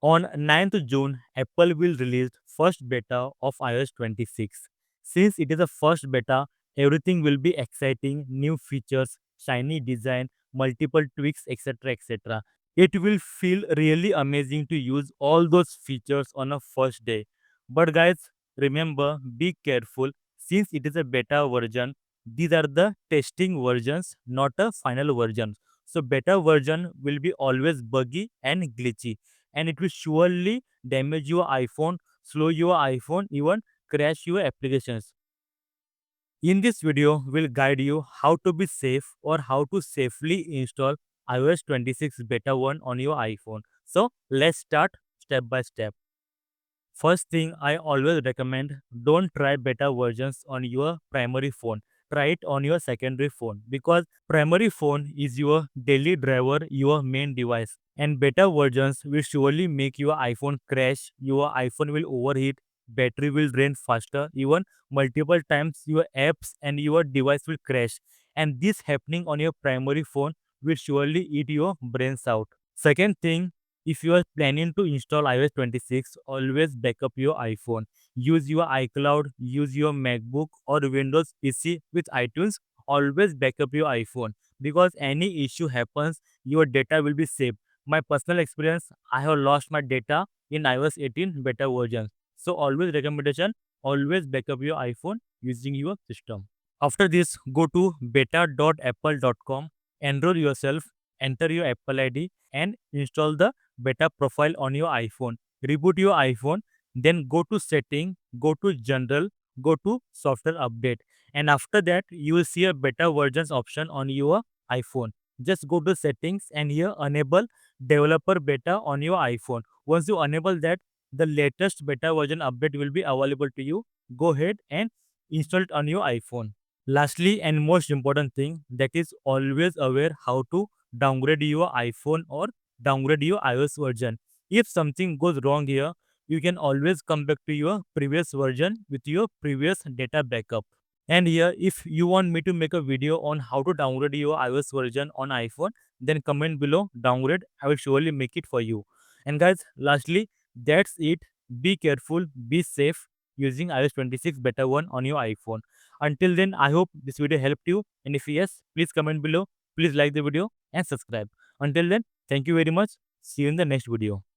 On 9th June, Apple will release first beta of iOS 26. Since it is the first beta, everything will be exciting, new features, shiny design, multiple tweaks, etc. etc. It will feel really amazing to use all those features on a first day. But guys, remember, be careful since it is a beta version. These are the testing versions, not a final version. So beta version will be always buggy and glitchy, and it will surely damage your iPhone, slow your iPhone, even crash your applications. In this video, we'll guide you how to be safe or how to safely install iOS 26 beta 1 on your iPhone. So let's start step by step. First thing I always recommend, don't try beta versions on your primary phone. Try it on your secondary phone because primary phone is your daily driver, your main device. And beta versions will surely make your iPhone crash, your iPhone will overheat, battery will drain faster, even multiple times your apps and your device will crash. And this happening on your primary phone will surely eat your brains out. Second thing, if you are planning to install iOS 26, always backup your iPhone. Use your iCloud, use your MacBook or Windows PC with iTunes. Always backup your iPhone because any issue happens, your data will be saved. My personal experience, I have lost my data in iOS 18 beta version. So always recommendation, always backup your iPhone using your system. After this, go to beta.apple.com, enroll yourself, enter your Apple ID and install the beta profile on your iPhone. Reboot your iPhone, then go to setting, go to general, go to software update. And after that, you will see a beta versions option on your iPhone. Just go to settings and here enable developer beta on your iPhone. Once you enable that, the latest beta version update will be available to you. Go ahead and install it on your iPhone. Lastly, and most important thing, that is always aware how to downgrade your iPhone or downgrade your iOS version. If something goes wrong here, you can always come back to your previous version with your previous data backup. And here, if you want me to make a video on how to downgrade your iOS version on iPhone, then comment below downgrade. I will surely make it for you. And guys, lastly, that's it. Be careful, be safe using iOS 26 beta 1 on your iPhone. Until then, I hope this video helped you. And if yes, please comment below. Please like the video and subscribe. Until then, thank you very much. See you in the next video.